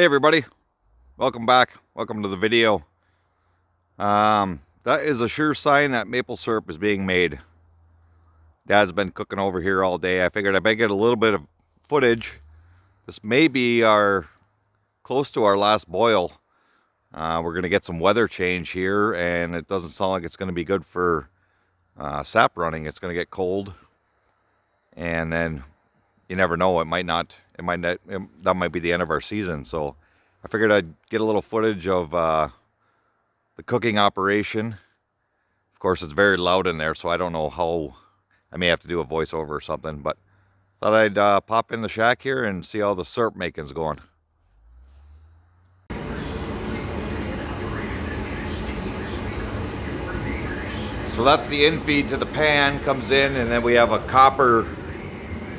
everybody, welcome back. Welcome to the video. That is a sure sign that maple syrup is being made. Dad's been cooking over here all day. I figured I might get a little bit of footage. This may be close to our last boil. We're going to get some weather change here, and it doesn't sound like it's going to be good for sap running. It's going to get cold, and then you never know. That might be the end of our season. So I figured I'd get a little footage of the cooking operation. Of course, it's very loud in there, so I don't know how. I may have to do a voiceover or something, but thought I'd pop in the shack here and see how the syrup making's going. So that's the infeed to the pan, comes in, and then we have a copper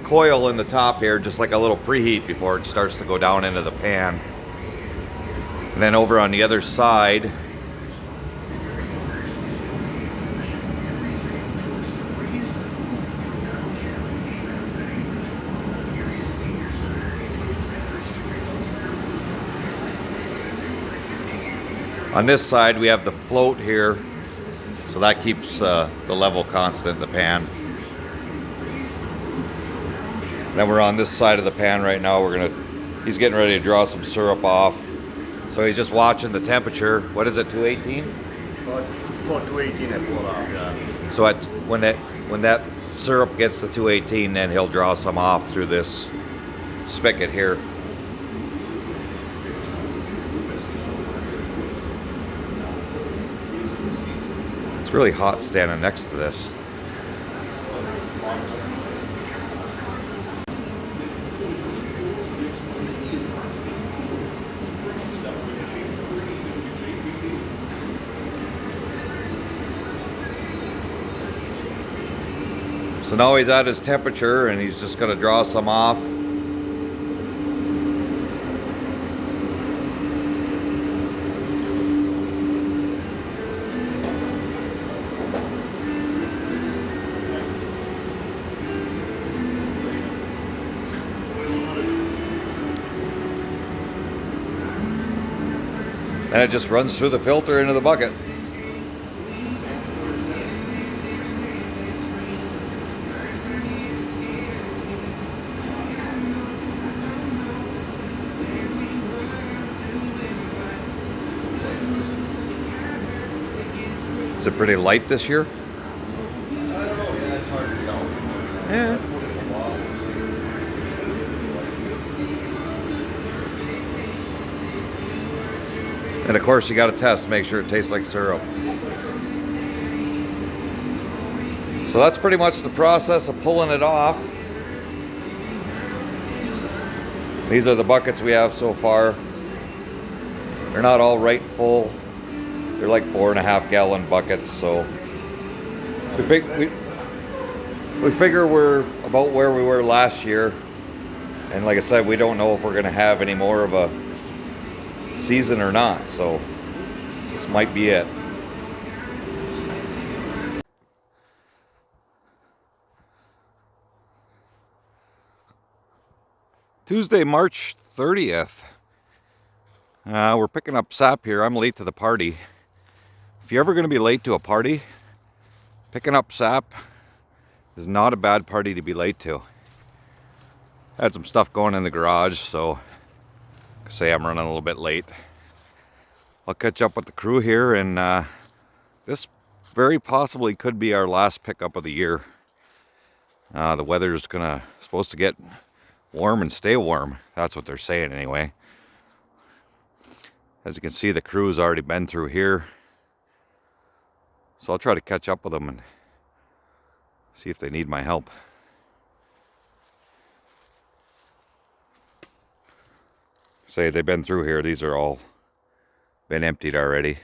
coil in the top here, just like a little preheat before it starts to go down into the pan. And then over on the other side, on this side we have the float here, so that keeps the level constant in the pan. Then we're on this side of the pan right now. He's getting ready to draw some syrup off. So he's just watching the temperature. What is it, 218? About 218 at pull off, yeah. So when that syrup gets to 218, then he'll draw some off through this spigot here. It's really hot standing next to this. So now he's at his temperature and he's just going to draw some off. And it just runs through the filter into the bucket. Is it pretty light this year? I don't know, yeah, it's hard to tell. Yeah. And of course you got to test, make sure it tastes like syrup. So that's pretty much the process of pulling it off. These are the buckets we have so far. They're not all right full. They're like 4.5 gallon buckets, so we figure we're about where we were last year. And like I said, we don't know if we're going to have any more of a season or not, so this might be it. Tuesday, March 30th. We're picking up sap here. I'm late to the party. If you're ever going to be late to a party, picking up sap is not a bad party to be late to. I had some stuff going in the garage, so say I'm running a little bit late. I'll catch up with the crew here, and this very possibly could be our last pickup of the year. The weather's supposed to get warm and stay warm. That's what they're saying anyway. As you can see, the crew's already been through here. So I'll try to catch up with them and see if they need my help. Say they've been through here. These are all been emptied already.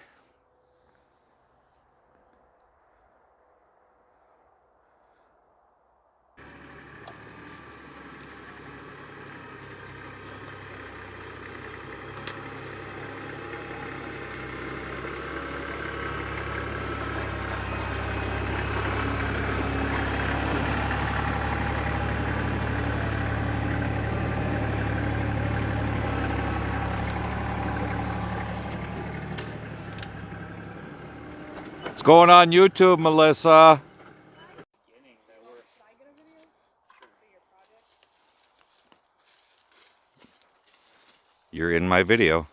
What's going on YouTube, Melissa? You're in my video.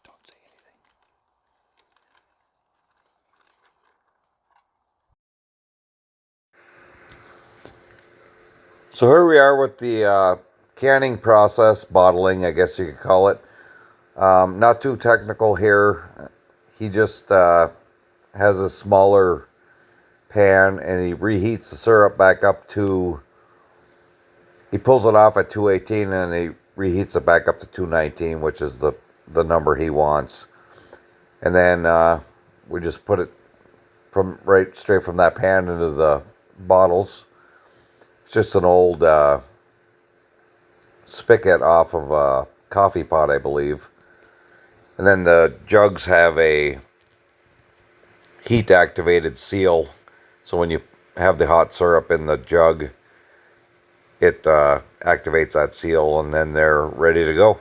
Don't say anything. So here we are with the canning process, bottling, I guess you could call it. Not too technical here. He just has a smaller pan and he reheats the syrup back up to, he pulls it off at 218 and he reheats it back up to 219, which is the number he wants. And then we just put it from right straight from that pan into the bottles. It's just an old spigot off of a coffee pot, I believe. And then the jugs have a heat activated seal. So when you have the hot syrup in the jug, it activates that seal and then they're ready to go.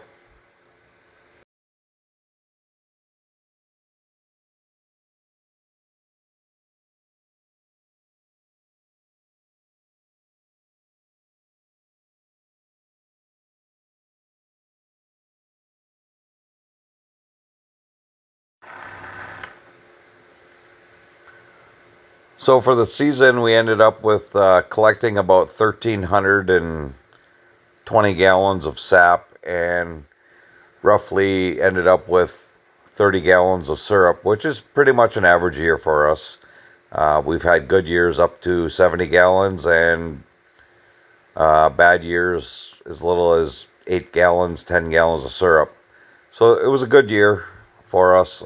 So for the season, we ended up with collecting about 1,320 gallons of sap and roughly ended up with 30 gallons of syrup, which is pretty much an average year for us. We've had good years up to 70 gallons and bad years as little as 8 gallons, 10 gallons of syrup. So it was a good year for us.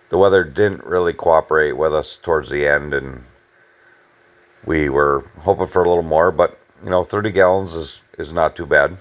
The weather didn't really cooperate with us towards the end, and we were hoping for a little more, but 30 gallons is not too bad.